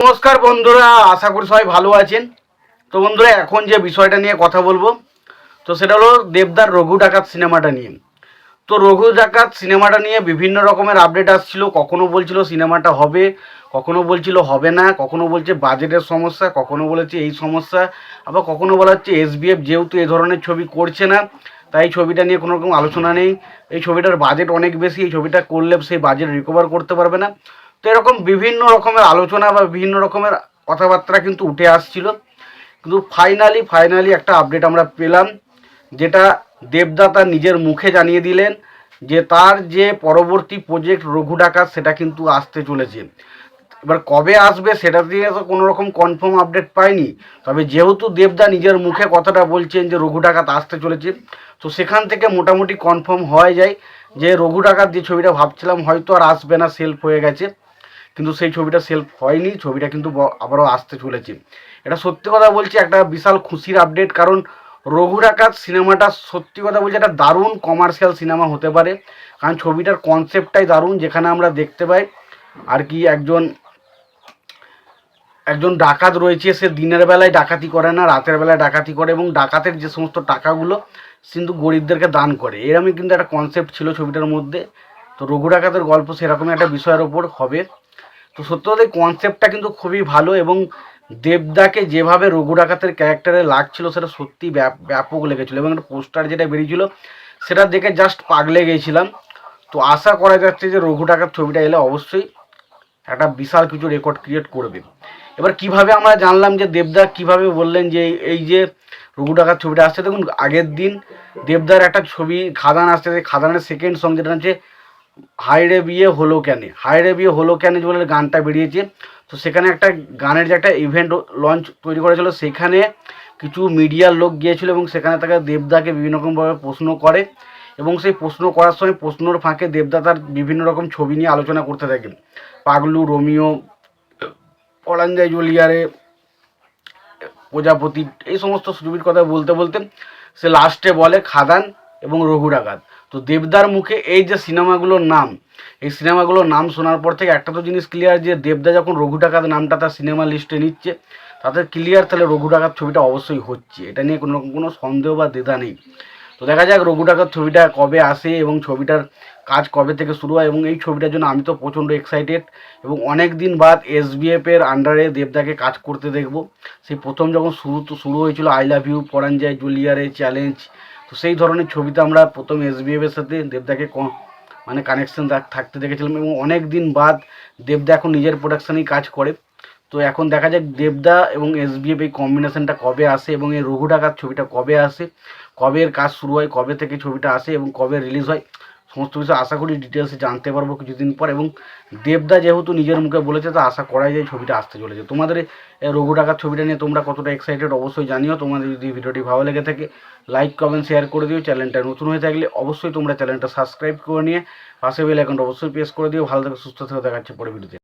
নমস্কার বন্ধুরা, আশা করি সবাই ভালো আছেন। তো বন্ধুরা, এখন যে বিষয়টা নিয়ে কথা বলবো তো সেটা হলো দেবদার রঘু ডাকাত সিনেমাটা নিয়ে। তো রঘু ডাকাত সিনেমাটা নিয়ে বিভিন্ন রকমের আপডেট আসছিল। কখনো বলছিল সিনেমাটা হবে, কখনো বলছিল হবে না, কখনো বলছে বাজেটের সমস্যা, কখনো বলেছে এই সমস্যা, আবার কখনো বলা হচ্ছে এসবিএফ যেহেতু এ ধরনের ছবি করছে না তাই ছবিটা নিয়ে কোনো রকম আলোচনা নেই, এই ছবিটার বাজেট অনেক বেশি, এই ছবিটা করলে সেই বাজেট রিকভার করতে পারবে না। তো এরকম বিভিন্ন রকমের আলোচনা বা বিভিন্ন রকমের কথাবার্তা কিন্তু উঠে আসছিল। কিন্তু ফাইনালি একটা আপডেট আমরা পেলাম, যেটা দেবদা তার নিজের মুখে জানিয়ে দিলেন যে তার যে পরবর্তী প্রজেক্ট রঘু ডাকাত সেটা কিন্তু আসতে চলেছে। এবার কবে আসবে সেটা দিয়ে তো কোনো রকম কনফার্ম আপডেট পাইনি, তবে যেহেতু দেবদা নিজের মুখে কথাটা বলছেন যে রঘু ডাকাত আসতে চলেছে, তো সেখান থেকে মোটামুটি কনফার্ম হয়ে যায় যে রঘু ডাকাত যে ছবিটা ভাবছিলাম হয়তো আর আসবে না, সেলফ হয়ে গেছে, কিন্তু সেই ছবিটা সেলফ হয়নি, ছবিটা কিন্তু আবারও আসতে চলেছে। এটা সত্যি কথা বলছি একটা বিশাল খুশির আপডেট, কারণ রঘু ডাকাত সিনেমাটা সত্যি কথা বলছি একটা দারুণ কমার্শিয়াল সিনেমা হতে পারে, কারণ ছবিটার কনসেপ্টটাই দারুণ, যেখানে আমরা দেখতে পাই আর কি একজন একজন ডাকাত রয়েছে, সে দিনের বেলায় ডাকাতি করে না, রাতের বেলায় ডাকাতি করে এবং ডাকাতের যে সমস্ত টাকাগুলো কিন্তু গরিবদেরকে দান করে, এরকমই কিন্তু একটা কনসেপ্ট ছিল ছবিটার মধ্যে। তো রঘু ডাকাতের গল্প সেরকমই একটা বিষয়ের ওপর হবে। তো সত্যি কথা এই কনসেপ্টটা কিন্তু খুবই ভালো, এবং দেবদাকে যেভাবে রঘু ডাকাতের ক্যারেক্টারে লাগছিল সেটা সত্যি ব্যাপক লেগেছিলো, এবং একটা পোস্টার যেটা বেরিয়েছিল সেটা দেখে জাস্ট পাগলে গিয়েছিলাম। তো আশা করা যাচ্ছে যে রঘু ডাকাত ছবিটা এলে অবশ্যই একটা বিশাল কিছু রেকর্ড ক্রিয়েট করবে। এবার কিভাবে আমরা জানলাম যে দেবদা কিভাবে বললেন যে এই যে রঘু ডাকাত ছবিটা আসছে, দেখুন আগের দিন দেবদার একটা ছবি খাদান আসছে, খাদানের সেকেন্ড সং যেটা হচ্ছে হায়রে বিয়ে হলো কেন, হায়রে বিয়ে হলো কেন বলে গানটা বেরিয়েছে। তো সেখানে একটা গানের যে একটা ইভেন্ট লঞ্চ তৈরি করেছিল, সেখানে কিছু মিডিয়ার লোক গিয়েছিল এবং সেখানে তাকে দেবদাকে বিভিন্ন রকমভাবে প্রশ্ন করে, এবং সেই প্রশ্ন করার সময় প্রশ্নর ফাঁকে দেবদা তার বিভিন্ন রকম ছবি নিয়ে আলোচনা করতে থাকে, পাগলু, রোমিও, পলাঞ্জাই জুলিয়ারে, প্রজাপতি, এই সমস্ত ছবির কথা বলতে বলতে সে লাস্টে বলে খাদান এবং রঘু ডাকাত। তো দেবদার মুখে এই যে সিনেমাগুলোর নাম, এই সিনেমাগুলোর নাম শোনার পর থেকে একটা তো জিনিস ক্লিয়ার যে দেবদা যখন রঘু ডাকাত নামটা তার সিনেমা লিস্টে নিচ্ছে তাতে ক্লিয়ার তাহলে রঘু ডাকাত ছবিটা অবশ্যই হচ্ছে, এটা নিয়ে কোনো রকম কোনো সন্দেহ বা দ্বিধা নেই। তো দেখা যাক রঘু ডাকাত ছবিটা কবে আসে এবং ছবিটার কাজ কবে থেকে শুরু হয়, এবং এই ছবিটার জন্য আমি তো প্রচণ্ড এক্সাইটেড, এবং অনেক দিন বাদ এসবিএফের আন্ডারে দেবদাকে কাজ করতে দেখব। সেই প্রথম যখন শুরু হয়েছিল আই লাভ ইউ, পরাঞ্জয় জুলিয়ারে, চ্যালেঞ্জ, তো সেই ধরনের ছবিতে আমরা প্রথম এসবিএফের সাথে দেবদাকে মানে কানেকশন থাকতে দেখেছিলাম, এবং অনেক দিন বাদ দেবদা এখন নিজের প্রোডাকশানেই কাজ করে। তো এখন দেখা যাক দেবদা এবং এসবিএফ এই কম্বিনেশনটা কবে আসে, এবং এই রঘু ডাকাত ছবিটা কবে আসে, কবে এর কাজ শুরু হয়, কবে থেকে ছবিটা আসে এবং কবে রিলিজ হয়, সমস্ত কিছু আশা করি ডিটেলসে জানতে পারবো কিছুদিন পর। এবং দেবদা যেহেতু নিজের মুখে বলেছে তো আশা করাই যায় ছবিটা আসতে চলেছে। তোমাদের এই রঘু ডাকাত ছবিটা নিয়ে তোমরা কতটা এক্সাইটেড অবশ্যই জানিও। তোমাদের যদি ভিডিওটি ভালো লেগে থাকে লাইক কমেন্ট শেয়ার করে দিও। চ্যানেলটা নতুন হয়ে থাকলে অবশ্যই তোমরা চ্যানেলটা সাবস্ক্রাইব করে নিয়ে পাশে বেল আইকনটা অবশ্যই প্রেস করে দিও। ভালো থেকে সুস্থ থেকে দেখাচ্ছে পরে ভিডিওতে।